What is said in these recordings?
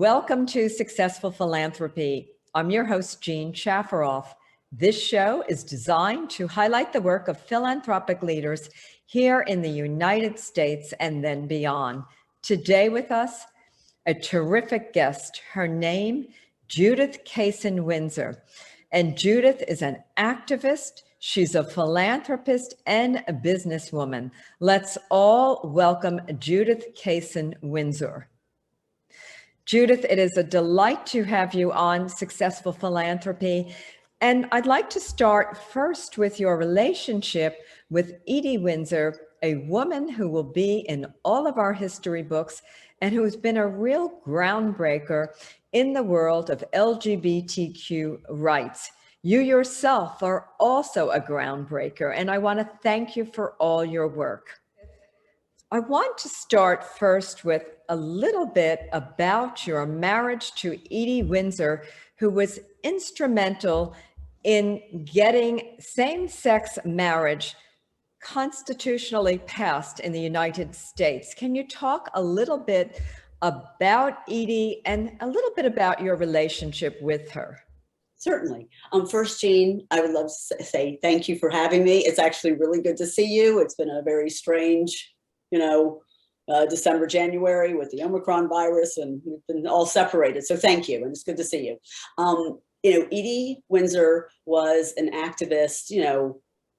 Welcome to Successful Philanthropy. I'm your host, Jean Shafiroff. This show is designed to highlight the work of philanthropic leaders here in the United States and then beyond. Today with us, a terrific guest. Her name, Judith Kasen-Windsor. And Judith is an activist. She's a philanthropist and a businesswoman. Let's all welcome Judith Kasen-Windsor. Judith, it is a delight to have you on Successful Philanthropy. And I'd like to start first with your relationship with Edie Windsor, a woman who will be in all of our history books and who has been a real groundbreaker in the world of LGBTQ rights. You yourself are also a groundbreaker, and I want to thank you for all your work. I want to start first with a little bit about your marriage to Edie Windsor, who was instrumental in getting same-sex marriage constitutionally passed in the United States. Can you talk a little bit about Edie and a little bit about your relationship with her? Certainly. First, Jean, I would love to say thank you for having me. It's actually really good to see you. It's been a very strange, December, January with the Omicron virus, and we've been all separated. So thank you, and it's good to see you. Edie Windsor was an activist,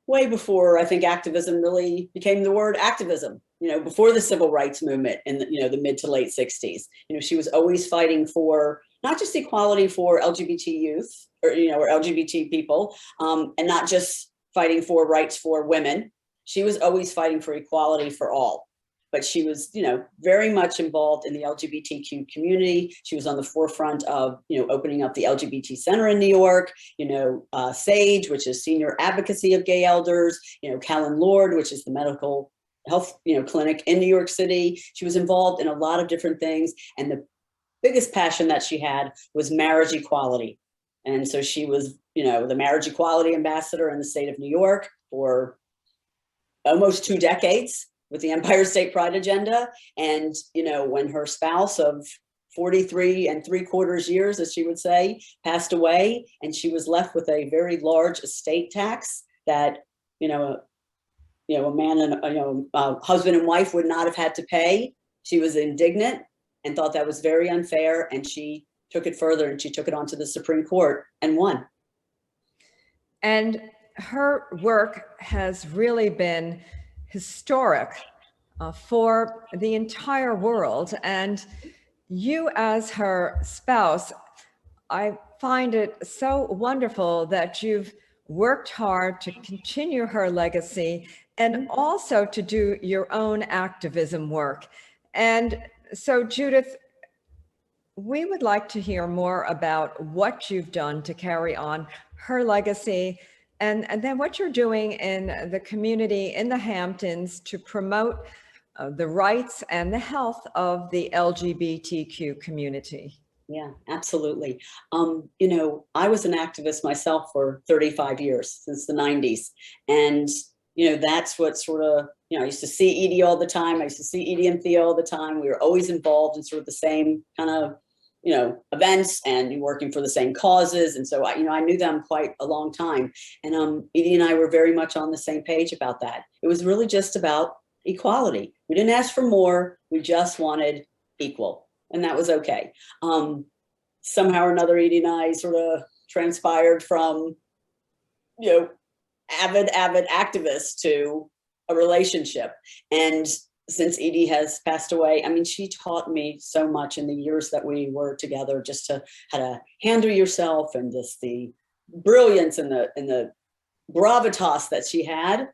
way before I think activism really became the word activism, before the civil rights movement in the mid to late 60s. She was always fighting for not just equality for LGBT youth or LGBT people, and not just fighting for rights for women. She was always fighting for equality for all. But she was, very much involved in the LGBTQ community. She was on the forefront of, opening up the LGBT Center in New York, SAGE, which is Senior Advocacy of Gay Elders, Callan Lord, which is the medical health, clinic in New York City. She was involved in a lot of different things. And the biggest passion that she had was marriage equality. And so she was, the marriage equality ambassador in the state of New York for almost 2 decades. With the Empire State Pride agenda. And, when her spouse of 43 3/4 years, as she would say, passed away, and she was left with a very large estate tax that, a man and, husband and wife would not have had to pay. She was indignant and thought that was very unfair. And she took it further, and she took it on to the Supreme Court and won. And her work has really been historic for the entire world. And you as her spouse, I find it so wonderful that you've worked hard to continue her legacy and also to do your own activism work. And so, Judith, we would like to hear more about what you've done to carry on her legacy. And then what you're doing in the community in the Hamptons to promote the rights and the health of the LGBTQ community. Yeah, absolutely. I was an activist myself for 35 years, since the 90s. And, that's what sort of, I used to see Edie all the time. I used to see Edie and Thea all the time. We were always involved in sort of the same kind of events and working for the same causes. And so, I knew them quite a long time. And Edie and I were very much on the same page about that. It was really just about equality. We didn't ask for more. We just wanted equal. And that was okay. Somehow or another, Edie and I sort of transpired from, avid activists to a relationship. And since Edie has passed away, she taught me so much in the years that we were together, just how to handle yourself, and just the brilliance and the gravitas that she had,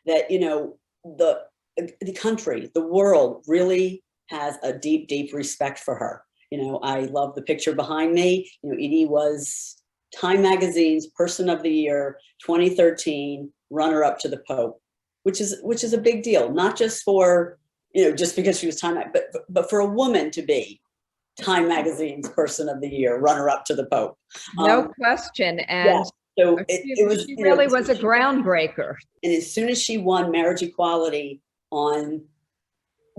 that, the country, the world really has a deep, deep respect for her. I love the picture behind me. Edie was Time Magazine's Person of the Year, 2013, runner-up to the Pope, which is a big deal, not just for, just because she was Time, but for a woman to be Time Magazine's Person of the Year, runner-up to the Pope. No question. And so she really was a groundbreaker. And as soon as she won marriage equality on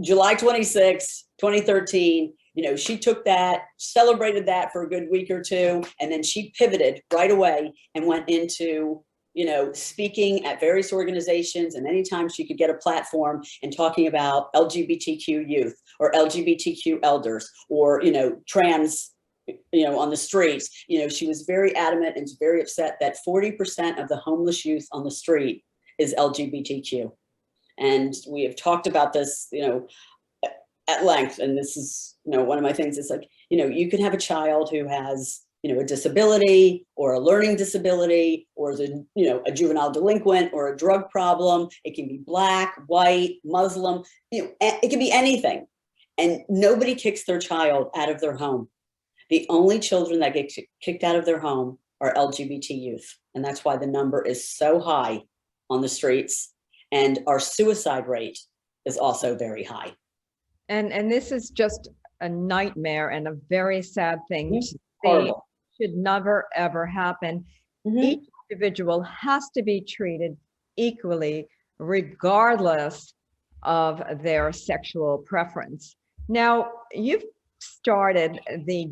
July 26, 2013, she took that, celebrated that for a good week or two, and then she pivoted right away and went into, speaking at various organizations, and anytime she could get a platform and talking about LGBTQ youth or LGBTQ elders or, trans, on the streets, she was very adamant and very upset that 40% of the homeless youth on the street is LGBTQ. And we have talked about this, at length. And this is, one of my things is like, you can have a child who has, a disability or a learning disability or is a juvenile delinquent or a drug problem. It can be Black, white, Muslim, it can be anything. And nobody kicks their child out of their home. The only children that get kicked out of their home are LGBT youth. And that's why the number is so high on the streets. And our suicide rate is also very high. And this is just a nightmare and a very sad thing to see. Horrible. Should never, ever happen. Mm-hmm. Each individual has to be treated equally, regardless of their sexual preference. Now, you've started the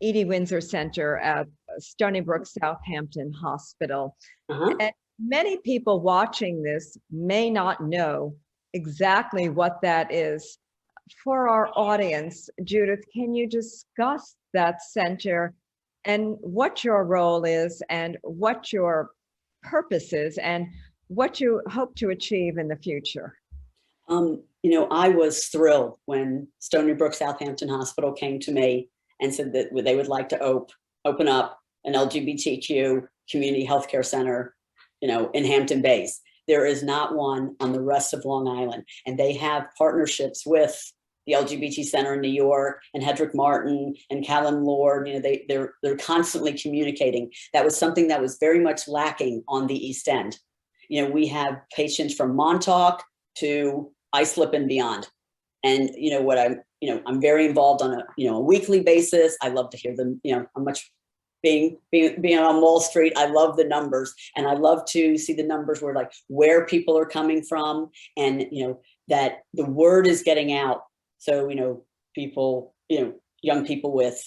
Edie Windsor Center at Stony Brook Southampton Hospital. And many people watching this may not know exactly what that is. For our audience, Judith, can you discuss that center and what your role is and what your purpose is and what you hope to achieve in the future? I was thrilled when Stony Brook Southampton Hospital came to me and said that they would like to open up an LGBTQ community healthcare center, in Hampton Bays. There is not one on the rest of Long Island, and they have partnerships with the LGBT Center in New York and Hedrick Martin and Callan Lord. They're constantly communicating. That was something that was very much lacking on the East End. We have patients from Montauk to Islip and beyond. And I'm very involved on a weekly basis. I love to hear them. I'm much being on Wall Street. I love the numbers, and I love to see the numbers where people are coming from, and that the word is getting out. So people, young people with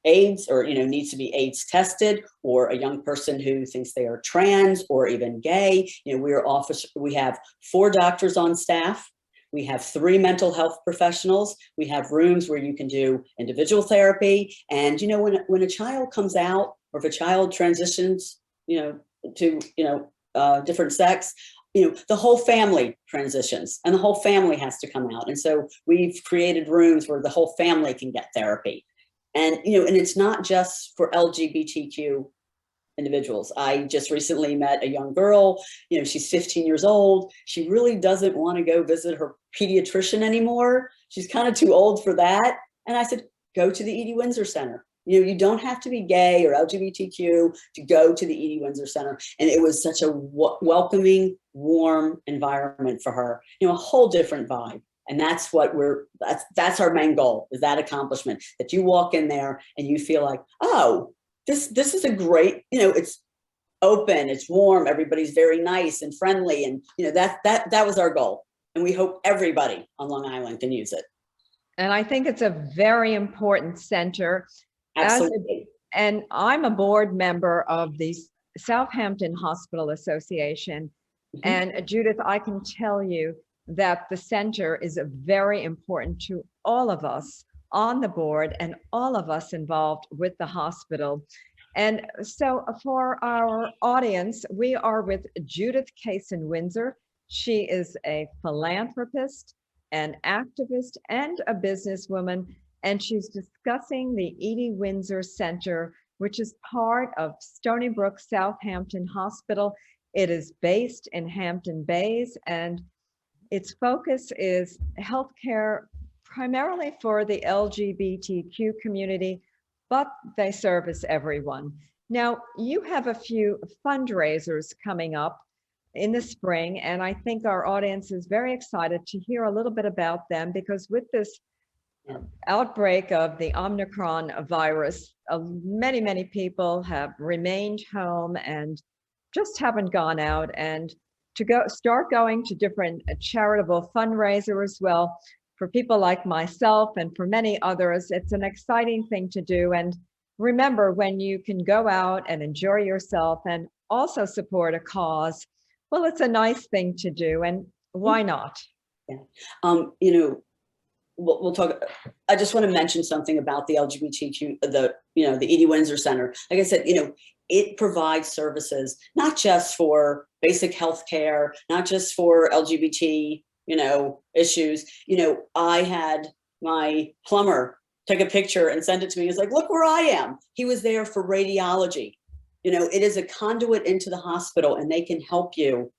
AIDS or needs to be AIDS tested, or a young person who thinks they are trans or even gay. We have 4 doctors on staff. We have 3 mental health professionals. We have rooms where you can do individual therapy. And when a child comes out, or if a child transitions, to different sex, the whole family transitions, and the whole family has to come out. And so we've created rooms where the whole family can get therapy. And and it's not just for LGBTQ individuals. I just recently met a young girl, she's 15 years old. She really doesn't want to go visit her pediatrician anymore. She's kind of too old for that. And I said, go to the Edie Windsor Center. You don't have to be gay or LGBTQ to go to the Edie Windsor Center. And it was such a welcoming, warm environment for her, a whole different vibe. And that's what that's our main goal, is that accomplishment, that you walk in there and you feel like, oh, this is a great, it's open, it's warm, everybody's very nice and friendly. And, that was our goal. And we hope everybody on Long Island can use it. And I think it's a very important center. Absolutely. And I'm a board member of the Southampton Hospital Association. Mm-hmm. And Judith, I can tell you that the center is very important to all of us on the board and all of us involved with the hospital. And so for our audience, we are with Judith Kasen-Windsor. She is a philanthropist, an activist, and a businesswoman. And she's discussing the Edie Windsor Center, which is part of Stony Brook Southampton Hospital. It is based in Hampton Bays, and its focus is healthcare primarily for the LGBTQ community, but they service everyone. Now, you have a few fundraisers coming up in the spring, and I think our audience is very excited to hear a little bit about them, because with this outbreak of the Omicron virus, many people have remained home and just haven't gone out, and to start going to different charitable fundraisers. Well, for people like myself and for many others, it's an exciting thing to do. And remember, when you can go out and enjoy yourself and also support a cause, well, it's a nice thing to do. And why not? Yeah. We'll talk. I just want to mention something about the LGBTQ, the Edie Windsor Center. Like I said, it provides services not just for basic health care, not just for LGBT, issues. I had my plumber take a picture and send it to me. He's like, look where I am. He was there for radiology. It is a conduit into the hospital, and they can help you,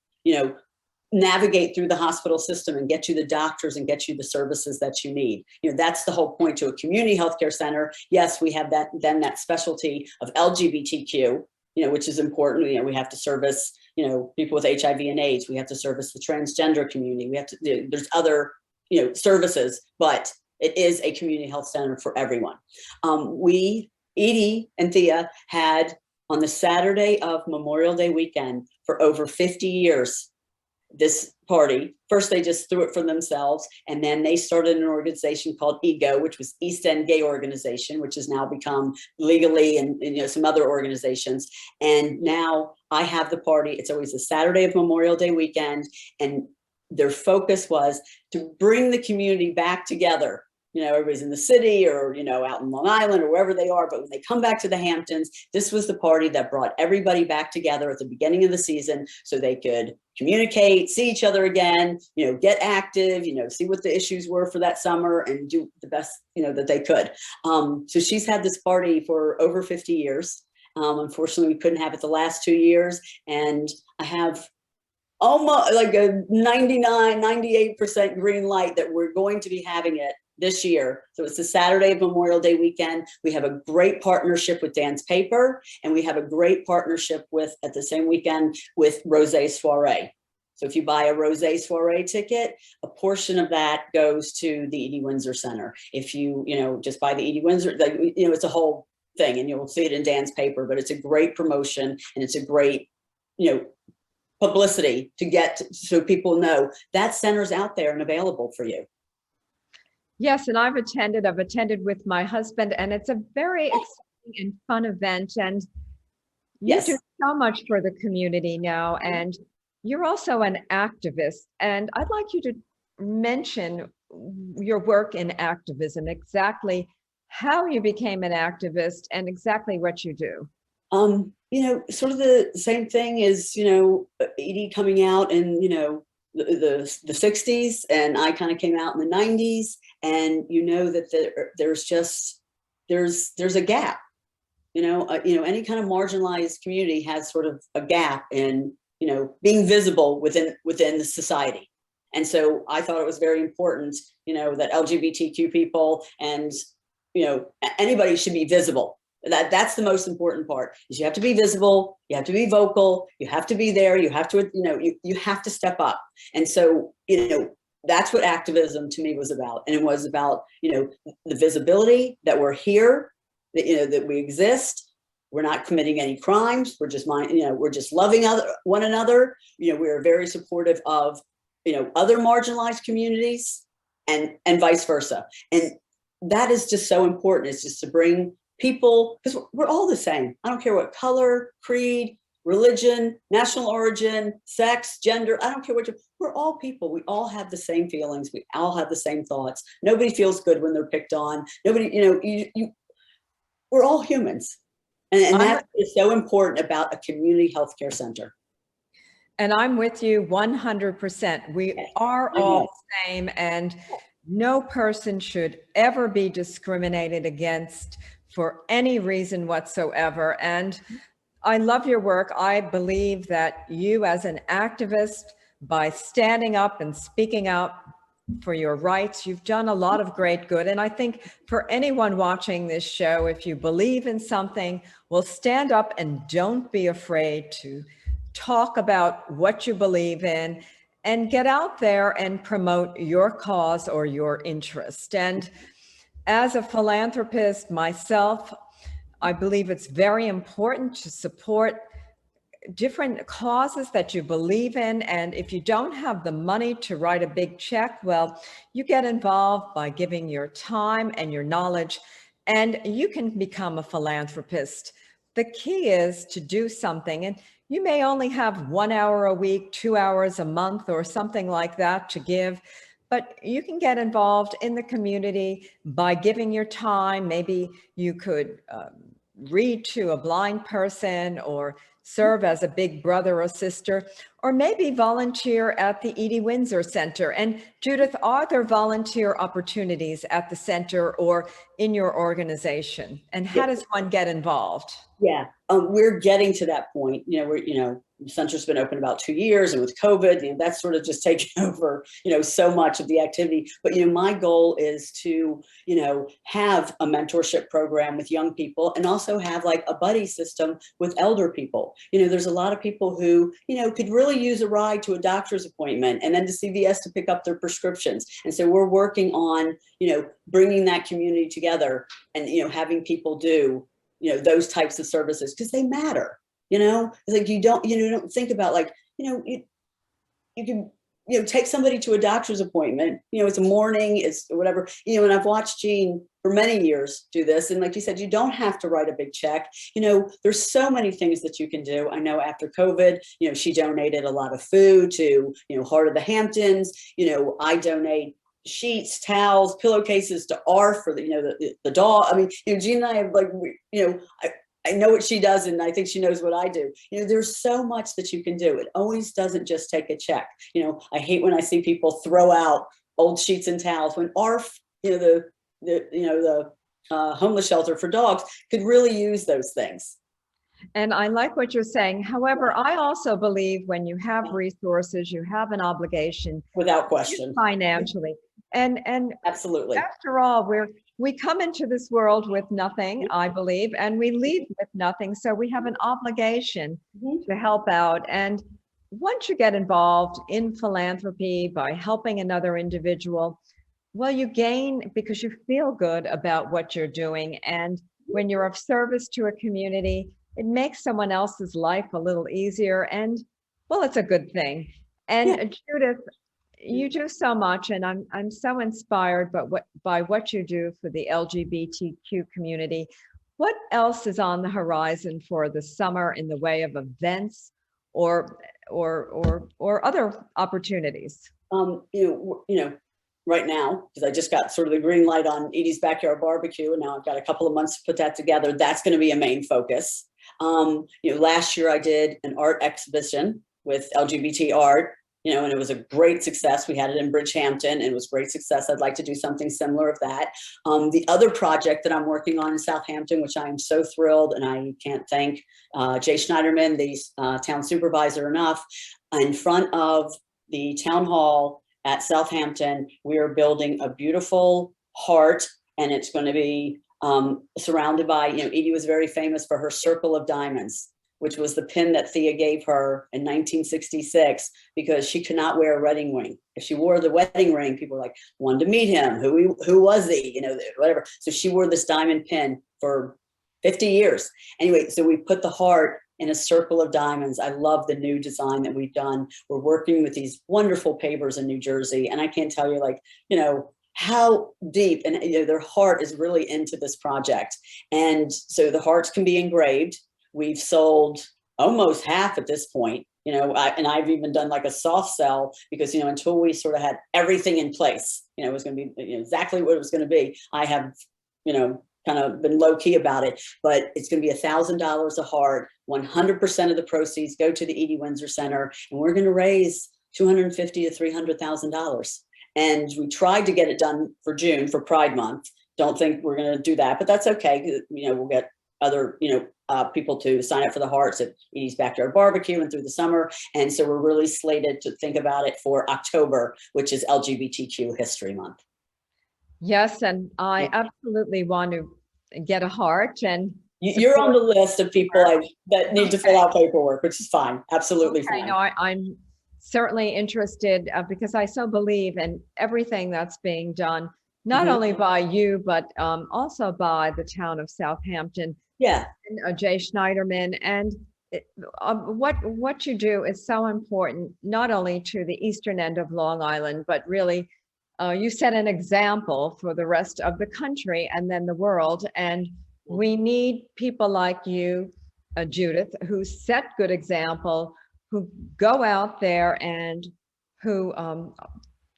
navigate through the hospital system and get you the doctors and get you the services that you need. That's the whole point to a community healthcare center. Yes, we have that specialty of LGBTQ, which is important. We have to service, people with HIV and AIDS. We have to service the transgender community. We have to, there's other, services, but it is a community health center for everyone. Edie and Thea had on the Saturday of Memorial Day weekend for over 50 years, this party. First, they just threw it for themselves, and then they started an organization called EGO, which was East End Gay Organization, which has now become legally and some other organizations. And now I have the party. It's always the Saturday of Memorial Day weekend, and their focus was to bring the community back together. Everybody's in the city or, out in Long Island or wherever they are. But when they come back to the Hamptons, this was the party that brought everybody back together at the beginning of the season so they could communicate, see each other again, get active, see what the issues were for that summer and do the best, that they could. So she's had this party for over 50 years. Unfortunately, we couldn't have it the last 2 years. And I have almost like a 98% green light that we're going to be having it this year. So it's the Saturday of Memorial Day weekend. We have a great partnership with Dan's Paper, and we have a great partnership at the same weekend with Rosé Soirée. So if you buy a Rosé Soirée ticket, a portion of that goes to the Edie Windsor Center. If you, just buy the Edie Windsor, it's a whole thing, and you'll see it in Dan's Paper, but it's a great promotion, and it's a great, publicity to get so people know that center's out there and available for you. Yes, and I've attended with my husband, and it's a very exciting and fun event. And you do so much for the community now, and you're also an activist. And I'd like you to mention your work in activism, exactly how you became an activist and exactly what you do. Sort of the same thing as, Edie coming out in, the 60s, and I kind of came out in the 90s, and that there's a gap, any kind of marginalized community has sort of a gap in, being visible within the society. And so I thought it was very important, that LGBTQ people and, anybody should be visible. That's the most important part, is you have to be visible, you have to be vocal, you have to be there, you have to, you have to step up. And so, that's what activism to me was about. And it was about, the visibility that we're here, that, that we exist. We're not committing any crimes. We're just we're just loving one another. We're very supportive of, other marginalized communities and vice versa. And that is just so important. It's just to bring people, because we're all the same. I don't care what color, creed, religion, national origin, sex, gender, I don't care what we're all people. We all have the same feelings. We all have the same thoughts. Nobody feels good when they're picked on. Nobody, we're all humans. And that is so important about a community healthcare center. And I'm with you 100%. We are all the same, and no person should ever be discriminated against for any reason whatsoever. And I love your work. I believe that you, as an activist, by standing up and speaking out for your rights, you've done a lot of great good. And I think for anyone watching this show, if you believe in something, well, stand up and don't be afraid to talk about what you believe in and get out there and promote your cause or your interest. And as a philanthropist myself, I believe it's very important to support different causes that you believe in. And if you don't have the money to write a big check, well, you get involved by giving your time and your knowledge, and you can become a philanthropist. The key is to do something, and you may only have 1 hour a week, 2 hours a month, or something like that to give, but you can get involved in the community by giving your time. Maybe you could read to a blind person, or serve as a big brother or sister, or maybe volunteer at the Edie Windsor Center. And Judith, are there volunteer opportunities at the center or in your organization? And how does one get involved? Yeah, we're getting to that point. The center's been open about 2 years, and with COVID, that's sort of just taken over, so much of the activity. But, my goal is to, have a mentorship program with young people, and also have like a buddy system with elder people. There's a lot of people who, could really use a ride to a doctor's appointment and then to CVS to pick up their prescriptions. And so we're working on, bringing that community together and, having people do, those types of services, because they matter. It's like you don't think about, like, you can, take somebody to a doctor's appointment, it's a morning, it's whatever, and I've watched Jean for many years do this. And like you said, you don't have to write a big check. There's so many things that you can do. I know after COVID, she donated a lot of food to, Heart of the Hamptons. I donate sheets, towels, pillowcases to ARF for the dog. I mean, Jean and I have, like, I know what she does, and I think she knows what I do. There's so much that you can do. It always doesn't just take a check. I hate when I see people throw out old sheets and towels when ARF, the homeless shelter for dogs, could really use those things. And I like what you're saying. However, I also believe when you have resources, you have an obligation, without question, financially. And absolutely. After all, we come into this world with nothing, I believe, and we leave with nothing. So we have an obligation to help out. And once you get involved in philanthropy by helping another individual, well, you gain because you feel good about what you're doing. And when you're of service to a community, it makes someone else's life a little easier. And, well, it's a good thing. And Judith, you do so much, and I'm so inspired by what you do for the LGBTQ community. What else is on the horizon for the summer in the way of events or other opportunities? Right now, because I just got sort of the green light on Edie's Backyard Barbecue, and now I've got a couple of months to put that together. That's going to be a main focus. Last year I did an art exhibition with LGBT art. And it was a great success. We had it in Bridgehampton, and it was great success. I'd like to do something similar of that. The other project that I'm working on in Southampton, which I am so thrilled, and I can't thank Jay Schneiderman, the town supervisor, enough. In front of the town hall at Southampton, we are building a beautiful heart, and it's going to be surrounded by, Edie was very famous for her circle of diamonds, which was the pin that Thea gave her in 1966 because she could not wear a wedding ring. If she wore the wedding ring, people were like, wanted to meet him. Who was he? Whatever. So she wore this diamond pin for 50 years. Anyway, so we put the heart in a circle of diamonds. I love the new design that we've done. We're working with these wonderful pavers in New Jersey. And I can't tell you, how deep and their heart is really into this project. And so the hearts can be engraved. We've sold almost half at this point, and I've even done like a soft sell because, until we sort of had everything in place, it was going to be exactly what it was going to be. I have, kind of been low key about it, but it's going to be $1,000 a heart. 100% of the proceeds go to the Edie Windsor Center, and we're going to raise $250,000 to $300,000. And we tried to get it done for June for Pride Month. Don't think we're going to do that, but that's okay. We'll get other, people to sign up for the hearts at Edie's Backyard Barbecue and through the summer. And so we're really slated to think about it for October, which is LGBTQ History Month. Yes, and I absolutely want to get a heart. And you're on the list of people that need to fill out paperwork, which is fine. Absolutely fine. No, I'm certainly interested because I so believe in everything that's being done, not only by you, but also by the town of Southampton. Yeah. And Jay Schneiderman. And what you do is so important, not only to the eastern end of Long Island, but really you set an example for the rest of the country and then the world. And we need people like you, Judith, who set good example, who go out there and who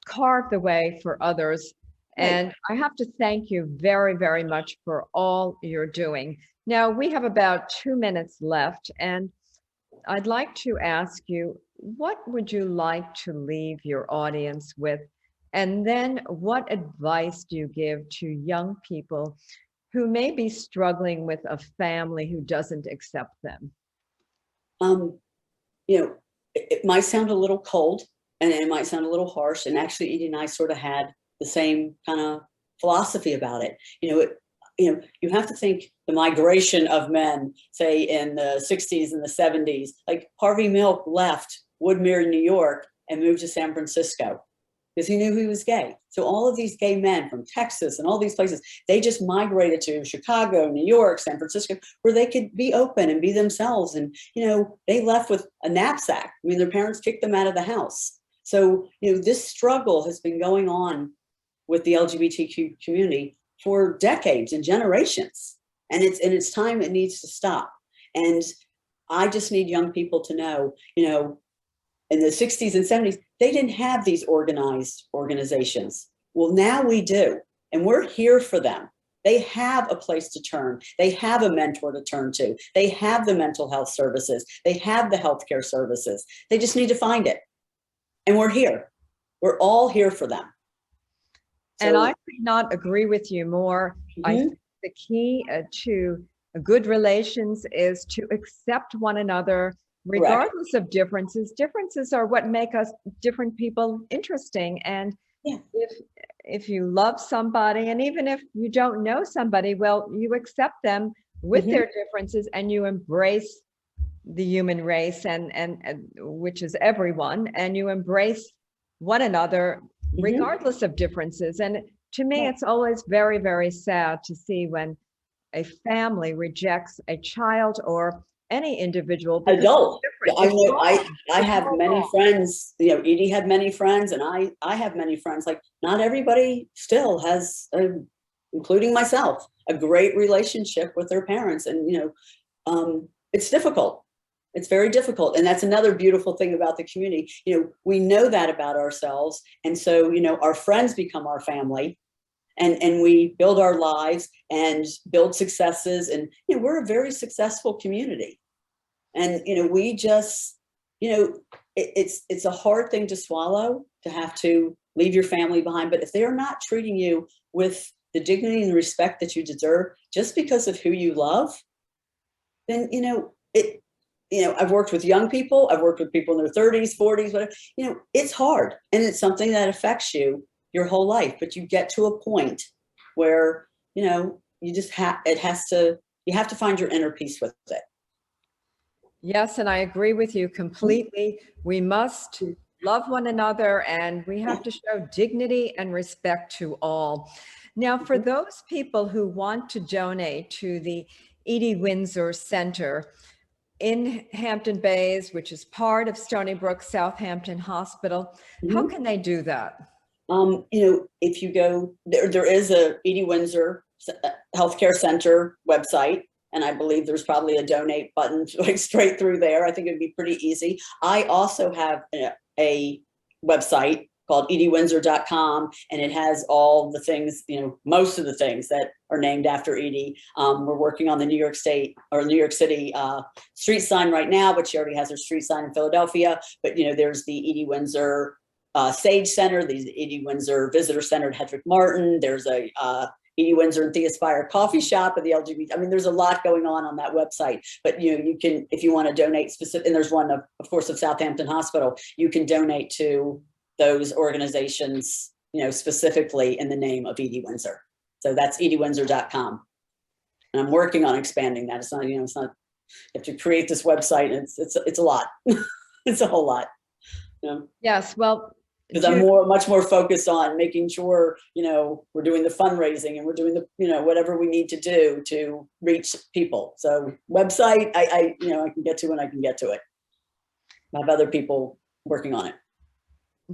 carve the way for others. And I have to thank you very, very much for all you're doing. Now, we have about 2 minutes left, and I'd like to ask you, what would you like to leave your audience with? And then what advice do you give to young people who may be struggling with a family who doesn't accept them? It might sound a little cold and it might sound a little harsh. And actually, Edie and I sort of had the same kind of philosophy about it. You have to think the migration of men, say in the 60s and the 70s, like Harvey Milk left Woodmere, New York, and moved to San Francisco because he knew he was gay. So all of these gay men from Texas and all these places, they just migrated to Chicago, New York, San Francisco, where they could be open and be themselves. And, they left with a knapsack. I mean, their parents kicked them out of the house. So, this struggle has been going on with the LGBTQ community for decades and generations. And it's time it needs to stop. And I just need young people to know, in the 60s and 70s, they didn't have these organized organizations. Well, now we do. And we're here for them. They have a place to turn. They have a mentor to turn to. They have the mental health services. They have the healthcare services. They just need to find it. And we're here. We're all here for them. And I could not agree with you more. I think the key to good relations is to accept one another, regardless of differences. Differences are what make us different people interesting. And if you love somebody, and even if you don't know somebody, well, you accept them with their differences and you embrace the human race and which is everyone, and you embrace one another regardless of differences. And to me, it's always very, very sad to see when a family rejects a child or any individual. Adult. I have many friends, Edie had many friends, and I have many friends. Like, not everybody still has, including myself, a great relationship with their parents. And, it's difficult. It's very difficult. And that's another beautiful thing about the community. We know that about ourselves. And so, our friends become our family, and we build our lives and build successes. And, we're a very successful community. And, we just, it's a hard thing to swallow, to have to leave your family behind. But if they are not treating you with the dignity and respect that you deserve, just because of who you love, then, I've worked with young people, I've worked with people in their 30s, 40s, whatever, it's hard. And it's something that affects you your whole life. But you get to a point where, you just you have to find your inner peace with it. Yes, and I agree with you completely. We must love one another, and we have to show dignity and respect to all. Now, for those people who want to donate to the Edie Windsor Center in Hampton Bays, which is part of Stony Brook Southampton Hospital, how can they do that? If you go, there is a Edie Windsor Healthcare Center website, and I believe there's probably a donate button going straight through there. I think it'd be pretty easy. I also have a website called ediewindsor.com, and it has all the things, most of the things that are named after Edie. We're working on the New York City street sign right now, but she already has her street sign in Philadelphia. But there's the Edie Windsor Sage Center, the Edie Windsor Visitor Center at Hedrick Martin. There's a Edie Windsor and Thea Spire coffee shop at the LGBT. I mean, there's a lot going on that website. But you can, if you want to donate specific, and there's one of course of Southampton Hospital, you can donate to those organizations, specifically in the name of Edie Windsor. So that's ediewindsor.com. And I'm working on expanding that. It's not, it's not, you have to create this website. And it's a lot. It's a whole lot. Yes. Well, Because I'm much more focused on making sure, we're doing the fundraising and we're doing the, whatever we need to do to reach people. So website, I can get to when I can get to it. I have other people working on it.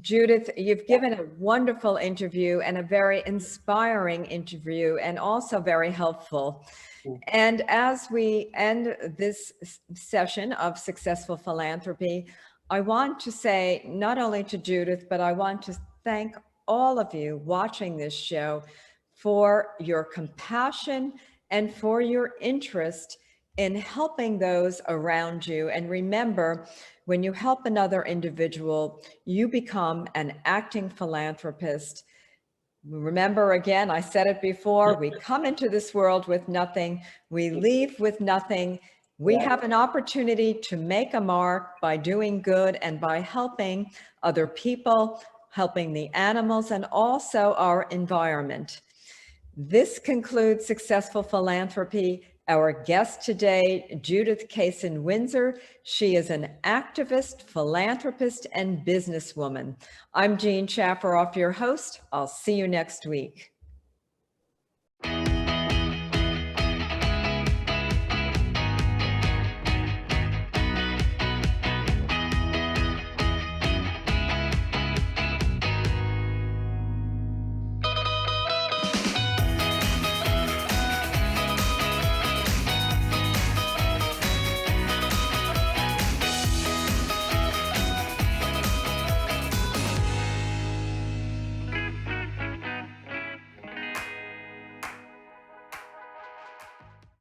Judith, you've given a wonderful interview and a very inspiring interview, and also very helpful. And as we end this session of Successful Philanthropy, I want to say not only to Judith, but I want to thank all of you watching this show for your compassion and for your interest in helping those around you. And remember, when you help another individual, you become an acting philanthropist. Remember, again, I said it before, we come into this world with nothing, we leave with nothing. We have an opportunity to make a mark by doing good and by helping other people, helping the animals, and also our environment. This concludes Successful Philanthropy. Our guest today, Judith Kasen-Windsor. She is an activist, philanthropist, and businesswoman. I'm Jean Shafiroff, your host. I'll see you next week.